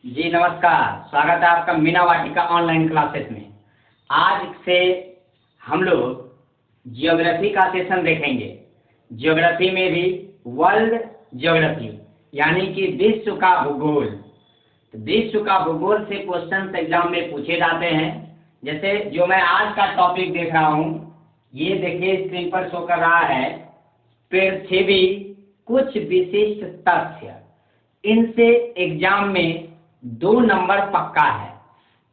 जी नमस्कार। स्वागत है आपका मीना वाटिका ऑनलाइन क्लासेस में। आज से हम लोग जियोग्राफी का सेशन देखेंगे। जियोग्राफी में भी वर्ल्ड जियोग्राफी यानी कि विश्व का भूगोल। तो विश्व का भूगोल से क्वेश्चन एग्जाम में पूछे जाते हैं। जैसे जो मैं आज का टॉपिक देख रहा हूँ, ये देखिए स्क्रीन पर शो कर रहा है, पृथ्वी कुछ विशिष्ट तथ्य। इनसे एग्जाम में 2 नंबर पक्का है।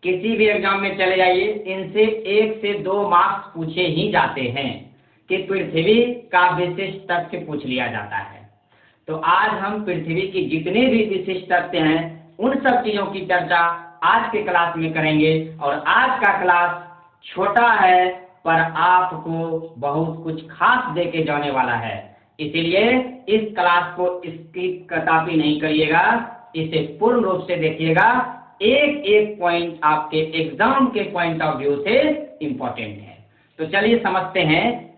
किसी भी एग्जाम में चले जाइए, इनसे 1 से 2 मार्क्स पूछे ही जाते हैं कि पृथ्वी का विशिष्ट तथ्य पूछ लिया जाता है। तो आज हम पृथ्वी की जितने भी विशिष्ट तथ्य हैं उन सब चीजों की चर्चा आज के क्लास में करेंगे। और आज का क्लास छोटा है पर आपको बहुत कुछ खास दे के जाने वाला है, इसीलिए इस क्लास को स्किप कदापि नहीं करिएगा, इसे पूर्ण रूप से देखिएगा। एक एक पॉइंट आपके एग्जाम के पॉइंट ऑफ व्यू से इंपॉर्टेंट है। तो चलिए समझते हैं।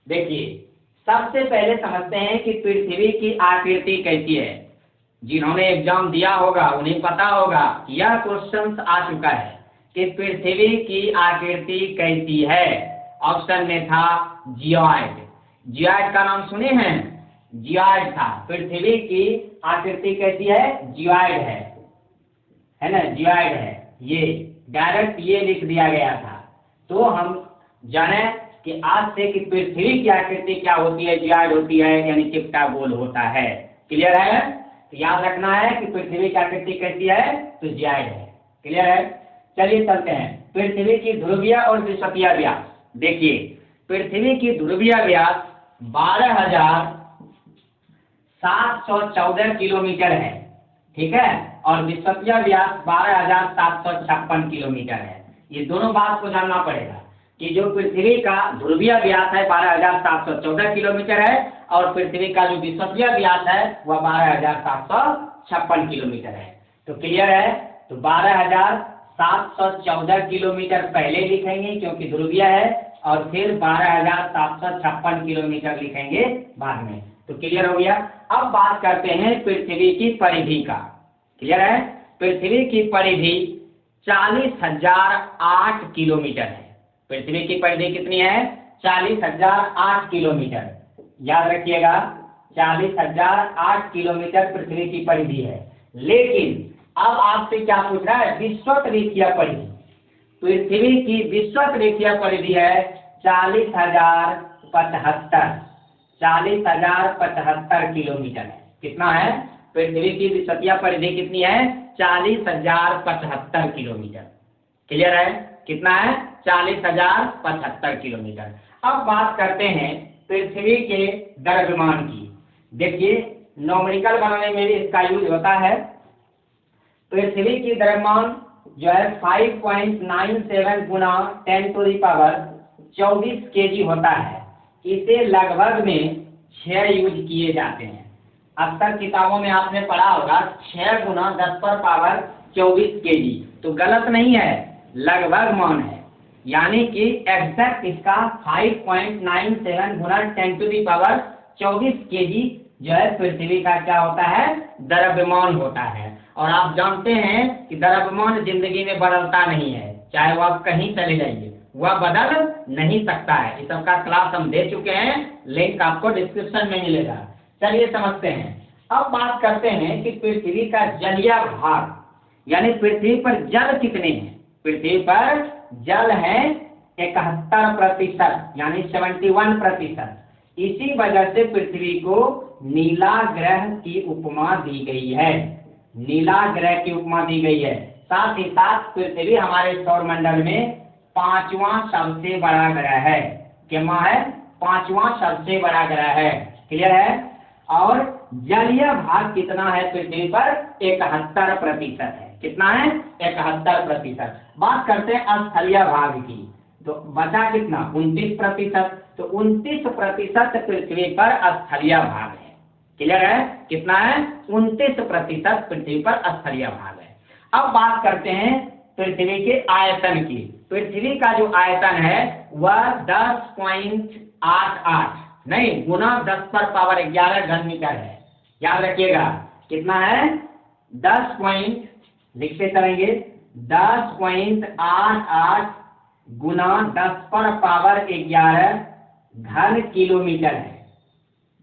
देखिए सबसे पहले समझते हैं कि पृथ्वी की आकृति कैसी है। जिन्होंने एग्जाम दिया होगा उन्हें पता होगा, यह क्वेश्चन आ चुका है कि पृथ्वी की आकृति कैसी है। ऑप्शन में था जियोइड। जियोइड का नाम सुने हैं? जियोइड था। पृथ्वी की आकृति कैसी है? जियोइड है ना, जियोइड है। ये डायरेक्ट ये लिख दिया गया था। तो हम जाने कि आज से कि पृथ्वी की आकृति क्या होती है, जियोइड होती है यानी चिपटा गोल होता है। क्लियर है? तो याद रखना है कि पृथ्वी की आकृति कैसी है, तो जियोइड है। क्लियर है? चलिए चलते हैं। पृथ्वी की ध्रुवीय और विषुवतीय व्यास। देखिए पृथ्वी की ध्रुवीय व्यास 12,714 किलोमीटर है, ठीक है, और विषुवतीय व्यास 12,756 किलोमीटर है। ये दोनों बात को जानना पड़ेगा कि जो पृथ्वी का ध्रुवीय व्यास है 12,714 किलोमीटर है और पृथ्वी का जो विषुवतीय व्यास है वह 12,756 किलोमीटर है। तो क्लियर है? तो 12,714 किलोमीटर पहले लिखेंगे क्योंकि ध्रुवीय है, और फिर 12,756 किलोमीटर लिखेंगे बाद में। तो क्लियर हो गया। अब बात करते हैं पृथ्वी की परिधि का। क्लियर है? पृथ्वी की परिधि 40,008 किलोमीटर है। पृथ्वी की परिधि कितनी है? 40,008 किलोमीटर। याद रखिएगा, 40,008 किलोमीटर पृथ्वी की परिधि है। लेकिन अब आपसे क्या पूछ रहा है? विषुवत रेखीय परिधि। पृथ्वी की विषुवत रेखीय परिधि है 40,075 किलोमीटर है। कितना है? पृथ्वी की विषुवतीय परिधि कितनी है? 40,075 किलोमीटर। क्लियर है? कितना है? 40,075 किलोमीटर। अब बात करते हैं पृथ्वी के द्रव्यमान की। देखिए न्यूमेरिकल बनाने में भी इसका यूज होता है। पृथ्वी की द्रव्यमान जो है 5.97 गुना 10⁻24 kg होता है। इसे लगभग में 6 यूज किए जाते हैं। अक्सर किताबों में आपने पढ़ा होगा 6 गुना 10⁻24 kg, तो गलत नहीं है, लगभग मान है। यानी कि एग्जैक्ट इसका 5.97 गुना 10⁻24 kg जो है पृथ्वी का क्या होता है? द्रव्यमान होता है। और आप जानते हैं कि द्रव्यमान जिंदगी में बदलता नहीं है, चाहे वो आप कहीं चले जाइए वह बदल नहीं सकता है। इस सबका क्लास हम दे चुके हैं, लिंक आपको डिस्क्रिप्शन में मिलेगा। चलिए समझते हैं। अब बात करते हैं कि पृथ्वी का जलीय भाग यानी पृथ्वी पर जल कितने हैं। पृथ्वी पर जल है 71% यानी 71%। इसी वजह से पृथ्वी को नीला ग्रह की उपमा दी गई है। नीला ग्रह की उपमा दी गई है। साथ ही साथ पृथ्वी हमारे सौरमंडल में 5वां सबसे बड़ा ग्रह है। क्या है? 5वां सबसे बड़ा ग्रह है। क्लियर है? और जलीय भाग कितना है पृथ्वी पर? 71% है। कितना है? 71%। बात करते हैं स्थलीय भाग की। तो बचा कितना? 29%। तो 29% पृथ्वी पर स्थलीय भाग है। क्लियर है? कितना है? 29% पृथ्वी पर स्थलीय भाग है। अब बात करते हैं पृथ्वी के आयतन की। पृथ्वी का जो आयतन है वह 10.88 नहीं गुना 10⁻11 घन मीटर है। याद रखिएगा कितना है? 10 लिखते चलेंगे 10.88 गुना 10 पर पावर 11 घन किलोमीटर है,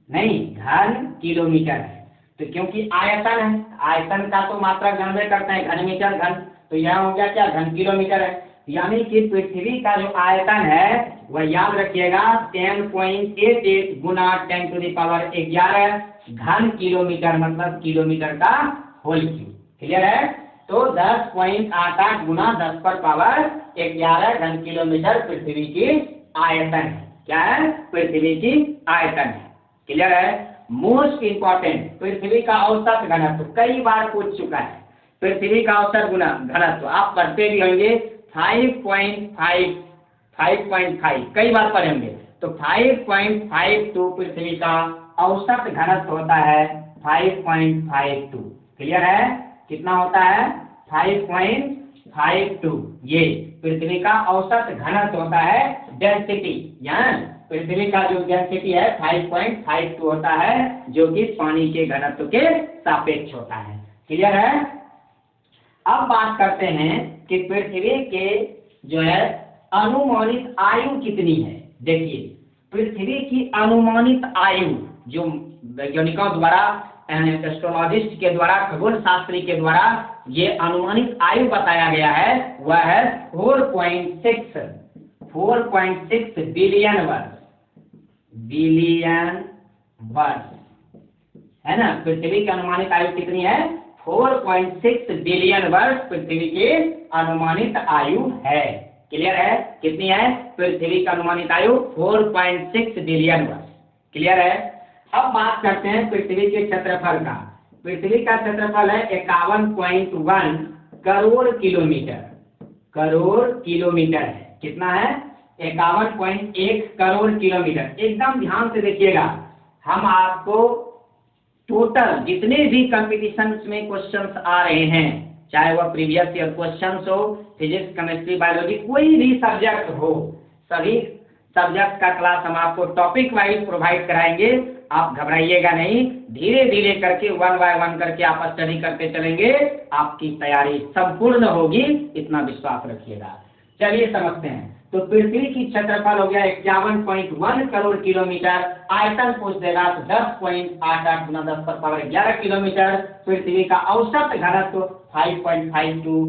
नहीं घन किलोमीटर है। तो क्योंकि आयतन है, आयतन का तो मात्रा जानवे करते हैं घन मीटर घन, तो यहाँ हो गया क्या घन किलोमीटर है। यानी कि पृथ्वी का जो आयतन है वह याद रखिएगा 10.88 गुना 10⁻11 घन किलोमीटर, मतलब किलोमीटर का होल क्यूब। क्लियर है। तो 10.88 गुना 10 पर पावर 11 घन किलोमीटर पृथ्वी की आयतन है। क्या है? पृथ्वी की आयतन है। क्लियर है। मोस्ट इंपॉर्टेंट, पृथ्वी का औसत घनत्व कई बार पूछ चुका है। पृथ्वी का औसत गुना घनत्व आप पढ़ते भी होंगे 5.5 कई बार पढ़े होंगे। तो 5.52 पृथ्वी का औसत घनत्व होता है 5.52। क्लियर है। कितना होता है? 5.52। ये पृथ्वी का औसत घनत्व होता है, डेंसिटी। यहाँ पृथ्वी का जो डेंसिटी है 5.52 होता है, जो कि पानी के घनत्व के सापेक्ष होता है। क्लियर है। अब बात करते हैं कि पृथ्वी के जो है अनुमानित आयु कितनी है। देखिए पृथ्वी की अनुमानित आयु जो वैज्ञानिकों द्वारा, एस्ट्रोलॉजिस्ट के द्वारा, खगोल शास्त्री के द्वारा ये अनुमानित आयु बताया गया है, वह है 4.6 बिलियन वर्ष है ना। पृथ्वी की अनुमानित आयु कितनी है? 4.6 बिलियन वर्ष पृथ्वी की अनुमानित आयु है। क्लियर है। कितनी है? पृथ्वी की अनुमानित आयु 4.6 बिलियन वर्ष। क्लियर है। अब बात करते हैं पृथ्वी के क्षेत्रफल का। पृथ्वी का क्षेत्रफल है 51.1 करोड़ किलोमीटर है। कितना है? 51.1 करोड़ किलोमीटर। एकदम ध्यान से देखिएगा, हम आपको टोटल जितने भी कंपटीशंस में क्वेश्चंस आ रहे हैं, चाहे वह प्रीवियस ईयर क्वेश्चंस हो, फिजिक्स, केमिस्ट्री, बायोलॉजी, कोई भी सब्जेक्ट हो, सभी सब्जेक्ट का क्लास हम आपको टॉपिक वाइज प्रोवाइड कराएंगे। आप घबराइएगा नहीं, धीरे धीरे करके 1 बाय 1 करके आप स्टडी करते चलेंगे, आपकी तैयारी संपूर्ण होगी, इतना विश्वास रखिएगा। चलिए समझते हैं। तो पृथ्वी की क्षेत्रफल हो गया 51.1 करोड़ किलोमीटर। आयतन पूछ देगा तो 10.88 गुना 10 पर पावर 11 किलोमीटर। पृथ्वी का औसत घनत्व 5.52।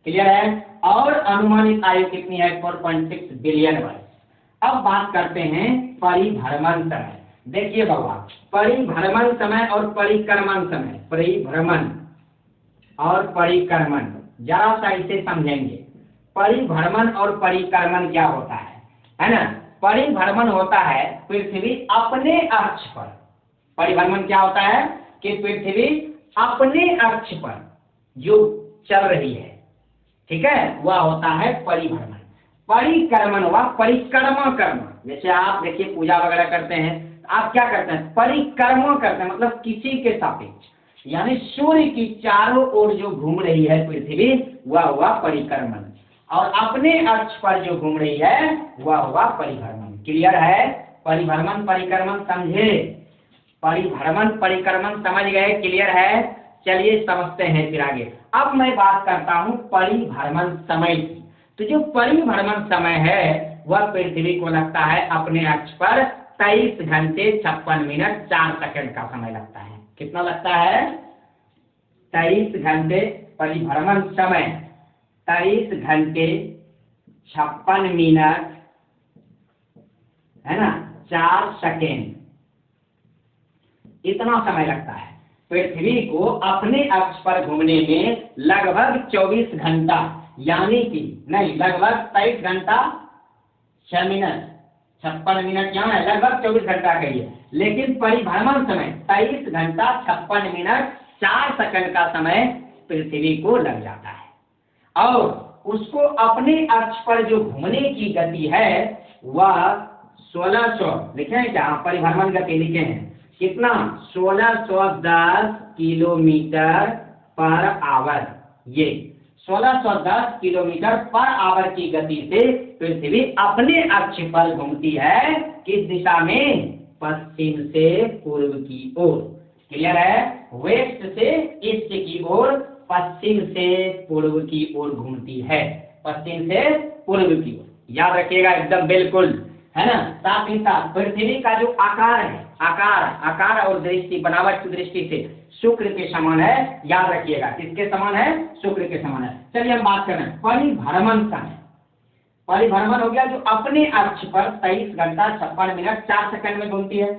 क्लियर है। और अनुमानित आयु कितनी है? 4.6 बिलियन वर्ष। अब बात करते हैं परिभ्रमण समय। देखिए बाबा, परिभ्रमण समय और परिक्रमण समय, परिभ्रमण और परिक्रमण जरा सा इसे समझेंगे। परिभ्रमण और परिक्रमण क्या होता है ना। परिभ्रमण होता है पृथ्वी अपने अक्ष पर। परिभ्रमण क्या होता है कि पृथ्वी अपने अक्ष पर जो चल रही है, ठीक है, वह होता है परिभ्रमण। परिक्रमण हुआ परिक्रमा करना। जैसे आप देखिए पूजा वगैरह करते हैं, आप क्या करते हैं? परिक्रमा करते हैं, मतलब किसी के सापेक्ष, यानी सूर्य की चारों ओर जो घूम रही है पृथ्वी, वह हुआ परिक्रमण। और अपने अक्ष पर जो घूम रही है वह हुआ परिभ्रमण। क्लियर है। परिभ्रमण परिक्रमण समझे? परिभ्रमण परिक्रमण समझ गए? क्लियर है। चलिए समझते हैं फिर आगे। अब मैं बात करता हूं परिभ्रमण समय की। तो जो परिभ्रमण समय है वह पृथ्वी को लगता है अपने अक्ष पर 23 घंटे 56 मिनट 4 सेकंड का समय लगता है। कितना लगता है? 23 घंटे परिभ्रमण समय 23 घंटे 56 मिनट है ना 4 सेकेंड, इतना समय लगता है। पृथ्वी को अपने अक्ष पर घूमने में लगभग 24 घंटा, यानी कि नहीं, लगभग 23 घंटा 6 मिनट 56 मिनट, यहाँ है लगभग 24 घंटा कहिए, लेकिन परिभ्रमण समय 23 घंटा 56 मिनट 4 सेकंड का समय पृथ्वी को लग जाता है। और उसको अपने अक्ष पर जो घूमने की गति है वह 1600 लिखे हैं क्या? परिभ्रमण गति लिखे हैं कितना? 1610 किलोमीटर पर आवर। ये 1610 किलोमीटर पर आवर की गति से पृथ्वी अपने अक्ष पर घूमती है। किस दिशा में? पश्चिम से पूर्व की ओर। क्लियर है। वेस्ट से ईस्ट की ओर पश्चिम से पूर्व की ओर घूमती है, पश्चिम से पूर्व की ओर। याद रखिएगा एकदम बिल्कुल, है ना। साथ ही साथ पृथ्वी का जो आकार है, आकार और दृष्टि, बनावट की दृष्टि से शुक्र के समान है। याद रखिएगा किसके समान है? शुक्र के समान है। चलिए हम बात करें परिभ्रमण समय। परिभ्रमण हो गया जो अपने अक्ष पर 23 घंटा 56 मिनट 4 सेकंड में घूमती है,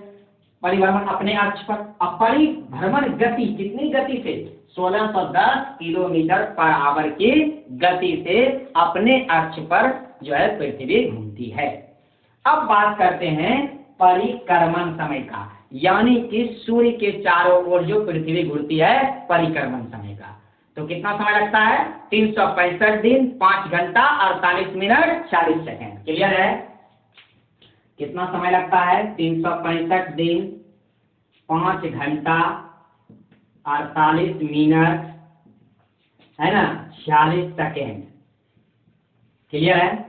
परिभ्रमण अपने अक्ष पर। अब परिभ्रमण गति कितनी गति से? 1610 किलोमीटर पर आवर की गति से अपने अक्ष पर जो है पृथ्वी घूमती है। अब बात करते हैं परिक्रमण समय का, यानी कि सूर्य के चारों ओर जो पृथ्वी घूमती है, परिक्रमण समय का। तो कितना समय लगता है? 365 दिन 5 घंटा 48 मिनट 40 सेकंड। क्लियर है? कितना समय लगता है? 365 दिन 5 घंटा 48 मिनट, है ना, 46 सेकेंड। क्लियर है?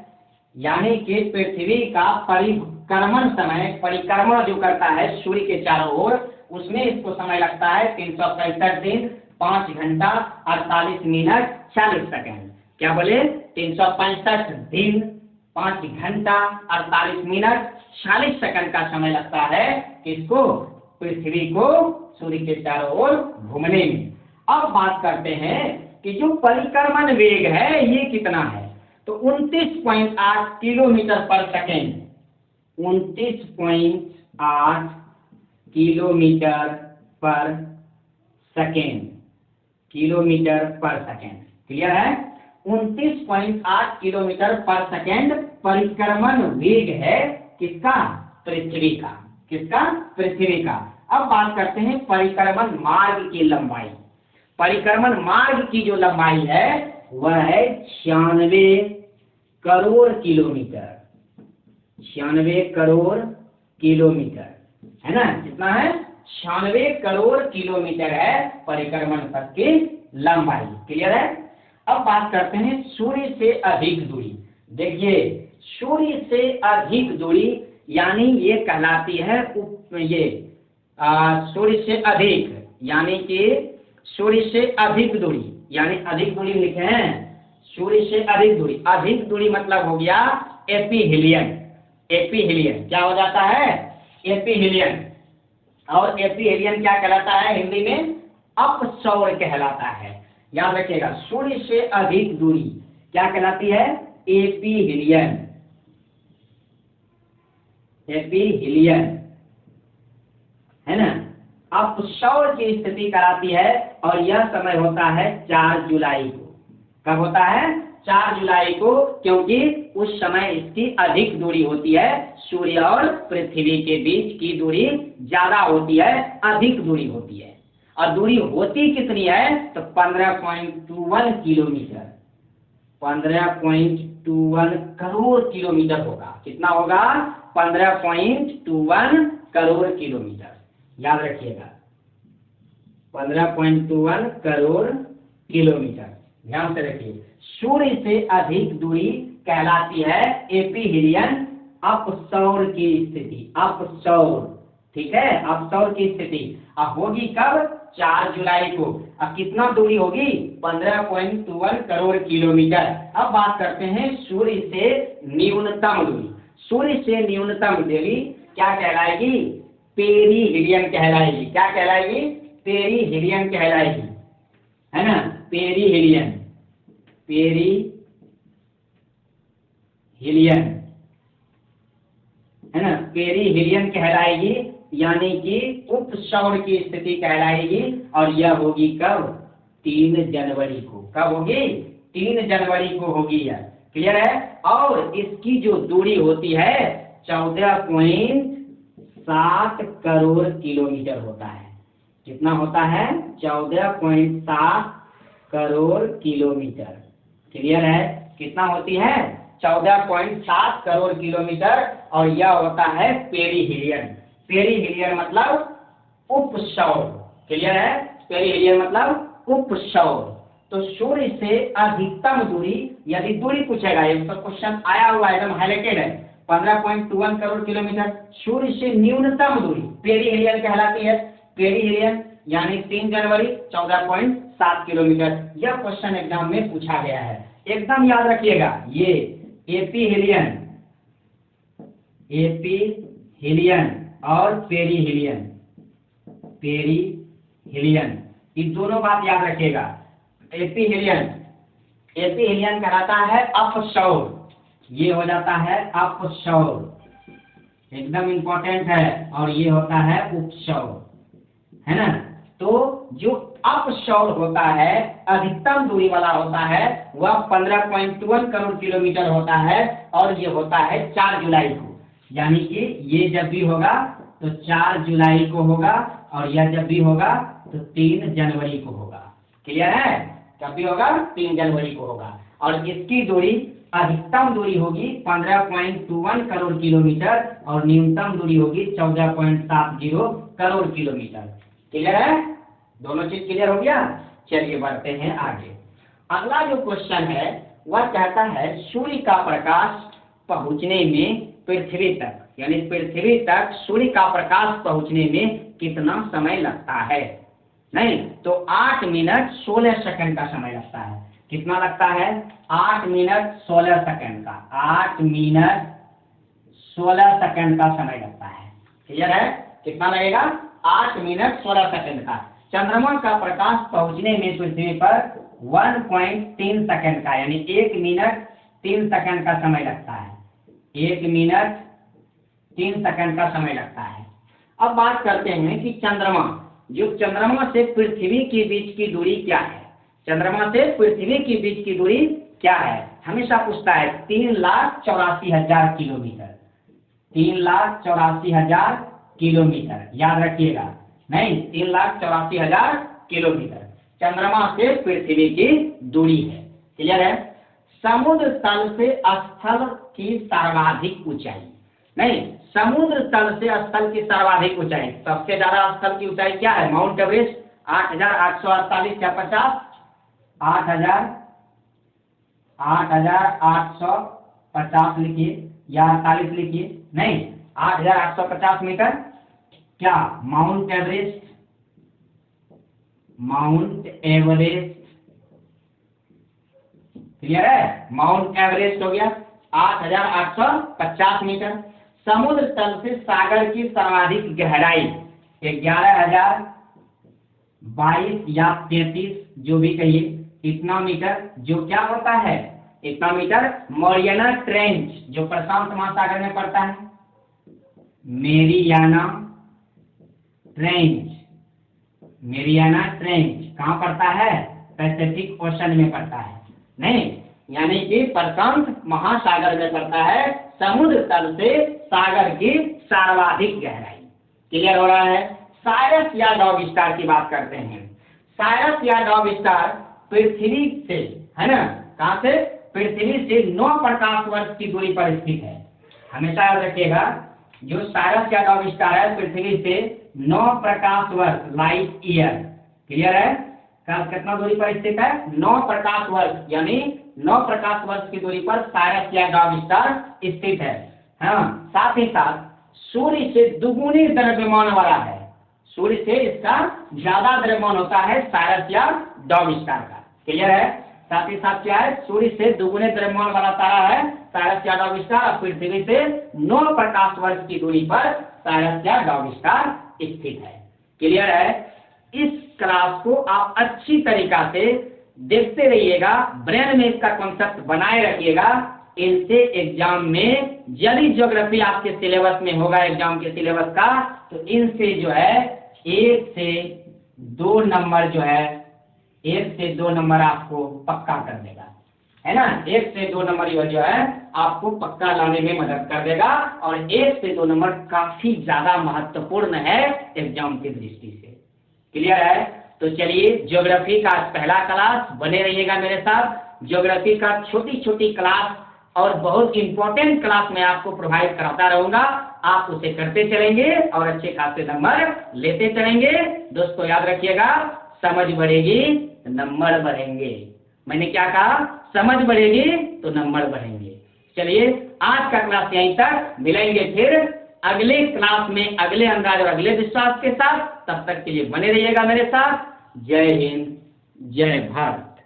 यानी कि पृथ्वी का परिक्रमण समय, परिक्रमण जो करता है सूर्य के चारों ओर, उसमें इसको समय लगता है 365 दिन 5 घंटा 48 मिनट 40 सेकेंड। क्या बोले? 365 दिन 5 घंटा 48 मिनट 40 सेकंड का समय लगता है किसको? पृथ्वी को सूर्य के चारों ओर घूमने में। अब बात करते हैं कि जो परिक्रमण वेग है ये कितना है? तो 29.8 किलोमीटर पर सेकेंड, 29.8 किलोमीटर पर सेकेंड, किलोमीटर पर सेकेंड। क्लियर है? 29.8 किलोमीटर पर सेकेंड परिक्रमण वेग है किसका? पृथ्वी का। किसका? पृथ्वी का। अब बात करते हैं परिक्रमण मार्ग की लंबाई। परिक्रमण मार्ग की जो लंबाई है वह है 96 करोड़ किलोमीटर, 96 करोड़ किलोमीटर, है ना। कितना है? 96 करोड़ किलोमीटर है परिक्रमण पथ की लंबाई। क्लियर है? अब बात करते हैं सूर्य से अधिक दूरी। देखिए सूर्य से अधिक दूरी यानी ये कहलाती है सूर्य से अधिक, यानी कि सूर्य से अधिक दूरी, यानी अधिक दूरी लिखे हैं, सूर्य से अधिक दूरी। अधिक दूरी मतलब हो गया एपीहीलियन। एपीहीलियन क्या हो जाता है? एपीहीलियन। और एपीहीलियन क्या कहलाता है हिंदी में? अपसौर कहलाता है। याद रखिएगा सूर्य से अधिक दूरी क्या कहलाती है? एपीहीलियन। एपीहीलियन, है ना। अपसौर की स्थिति कराती है और यह समय होता है 4 जुलाई को। कब होता है? 4 जुलाई को, क्योंकि उस समय इसकी अधिक दूरी होती है, सूर्य और पृथ्वी के बीच की दूरी ज्यादा होती है, अधिक दूरी होती है। और दूरी होती कितनी है? तो 15.21 किलोमीटर, 15.21 करोड़ किलोमीटर होगा। कितना होगा? 15.21 करोड़ किलोमीटर। याद रखिएगा 15.21 करोड़ किलोमीटर। ध्यान से रखिए सूर्य से अधिक दूरी कहलाती है एपीहीलियन अपसौर की स्थिति। अपसौर, ठीक है, अपसौर की स्थिति अब होगी कब? 4 जुलाई को। अब कितना दूरी होगी? 15.21 करोड़ किलोमीटर। अब बात करते हैं सूर्य से न्यूनतम दूरी। सूर्य से न्यूनतम दूरी क्या कहलाएगी? पेरीहीलियन कहलाएगी। क्या कहलाएगी? पेरीहीलियन कहलाएगी, है ना। पेरीहीलियन, पेरीहीलियन, है ना, पेरीहीलियन कहलाएगी, यानी कि उपसौर की स्थिति कहलाएगी। और यह होगी कब? 3 जनवरी को। कब होगी? 3 जनवरी को होगी यह। क्लियर है? और इसकी जो दूरी होती है 14.7 करोड़ किलोमीटर होता है। कितना होता है? 14.7 करोड़ किलोमीटर। क्लियर है? कितना होती है? 14.7 करोड़ किलोमीटर। और यह होता है पेरीहीलियन। पेरीहीलियन मतलब उपसौर। क्लियर है? पेरीहीलियन मतलब उपसौर। तो सूर्य से अधिकतम दूरी, यदि दूरी पूछेगा, एक तो क्वेश्चन आया हुआ एकदम हाईलाइटेड है, 15.21 करोड़ किलोमीटर। सूर्य से न्यूनतम दूरी पेरीहीलियन कहलाती है। पेरीहीलियन यानी 3 जनवरी 14.7 किलोमीटर। यह क्वेश्चन एग्जाम में पूछा गया है, एकदम याद रखिएगा। ये एपीहिलियन और पेरीहिलियन इन दोनों बात याद रखिएगा। एपीहिलियन कहलाता है अपसौर, ये हो जाता है अपसौर, एकदम इंपॉर्टेंट है, और ये होता है उपसौर, है ना। तो जो अपसौर होता है, अधिकतम दूरी वाला होता है, वह 15.1 करोड़ किलोमीटर होता है, और ये होता है 4 जुलाई को। यानी कि ये जब भी होगा तो 4 जुलाई को होगा, और यह जब भी होगा तो 3 जनवरी को होगा। क्लियर है? जब भी होगा 3 जनवरी को होगा, और इसकी दूरी, अधिकतम दूरी होगी 15.21 करोड़ किलोमीटर, और न्यूनतम दूरी होगी 14.70 करोड़ किलोमीटर। क्लियर है? दोनों चीज क्लियर हो गया। चलिए बढ़ते हैं आगे। अगला जो क्वेश्चन है वह कहता है सूर्य का प्रकाश पहुंचने में पृथ्वी तक, यानी पृथ्वी तक सूर्य का प्रकाश पहुंचने में कितना समय लगता है। नहीं तो 8 मिनट 16 सेकंड का समय लगता है। कितना लगता है? 8 मिनट 16 सेकंड का, 8 मिनट 16 सेकंड का समय लगता है। क्लियर है? कितना लगेगा? 8 मिनट 16 सेकंड का। चंद्रमा का प्रकाश पहुंचने में पृथ्वी पर 1.3 सेकंड का, यानी 1 मिनट 3 सेकंड का समय लगता है। 1 मिनट 3 सेकंड का समय लगता है। अब बात करते हैं कि चंद्रमा से पृथ्वी के बीच की दूरी क्या है। चंद्रमा से पृथ्वी के बीच की दूरी क्या है? हमेशा पूछता है। 3,84,000 किलोमीटर, 3,84,000 किलोमीटर, याद रखिएगा। नहीं, 3,84,000 किलोमीटर चंद्रमा से पृथ्वी की दूरी है। क्लियर है? समुद्र तल से स्थल की सर्वाधिक ऊंचाई, नहीं, समुद्र तल से स्थल की सर्वाधिक ऊंचाई, सबसे ज्यादा स्थल की ऊंचाई क्या है? माउंट एवरेस्ट 8,848 या 50, 8,850 लिखिए या 48 लिखिए। नहीं, 8,850 मीटर। क्या? माउंट एवरेस्ट क्लियर है? माउंट एवरेस्ट हो गया 8,850 मीटर। समुद्र तल से सागर की सर्वाधिक गहराई 11,022 या 33, जो भी कहिए, इतना मीटर, जो क्या होता है? इतना मीटर मरियाना ट्रेंच, जो प्रशांत महासागर में पड़ता है, मेरियाना ट्रेंच कहाँ पड़ता है? पैसिफिक ओशन में पड़ता है। नहीं, यानी कि प्रशांत महासागर में पड़ता है, समुद्र तल से सागर की सर्वाधिक गहराई। क्लियर हो रहा है? साइरस या डॉग स्टार की बात करते हैं। साइरस या डॉग स्टार पृथ्वी से, है ना, कहाँ से? पृथ्वी से 9 प्रकाश वर्ष की दूरी पर स्थित है। हमेशा याद रखिएगा, जो साइरस या डॉग स्टार है पृथ्वी से 9 प्रकाश वर्ष, लाइट ईयर। क्लियर है? कितना दूरी पर स्थित है? 9 प्रकाश वर्ष, यानी 9 प्रकाश वर्ष की दूरी पर साइरस या डॉग स्टार स्थित है। हाँ, साथ ही साथ सूर्य से दुगुनी द्रव्यमान वाला है। सूर्य से इसका ज्यादा द्रव्यमान होता है साइरस या डॉग स्टार का। क्लियर है? साथ ही साथ क्या है? सूर्य से दुगुने द्रव्यमान वाला तारा है साइरस या डॉग स्टार, और पृथ्वी से 9 प्रकाश वर्ष की दूरी पर साइरस या डॉग स्टार स्थित है। क्लियर है? इस क्लास को आप अच्छी तरीका से देखते रहिएगा, ब्रेन में इसका कॉन्सेप्ट बनाए रखिएगा। इनसे एग्जाम में यदि ज्योग्राफी आपके सिलेबस में होगा, एग्जाम के सिलेबस का, तो इनसे जो है 1 से 2 नंबर जो है, 1 से 2 नंबर आपको पक्का कर देगा, है ना। 1 से 2 नंबर जो है आपको पक्का लाने में मदद कर देगा, और 1 से 2 नंबर काफी ज्यादा महत्वपूर्ण है एग्जाम की दृष्टि से। क्लियर है? तो चलिए, ज्योग्राफी का पहला क्लास, बने रहिएगा मेरे साथ। ज्योग्राफी का छोटी छोटी क्लास और बहुत इंपॉर्टेंट क्लास मैं आपको प्रोवाइड कराता रहूंगा। आप उसे करते चलेंगे और अच्छे खासे नंबर लेते चलेंगे। दोस्तों याद रखिएगा, समझ बढ़ेगी तो नंबर बढ़ेंगे। मैंने क्या कहा? समझ बढ़ेगी तो नंबर बढ़ेंगे। चलिए, आज का क्लास यहीं तक, मिलेंगे फिर अगले क्लास में अगले अंदाज और अगले विश्वास के साथ। तब तक के लिए बने रहिएगा मेरे साथ। जय हिंद, जय भारत।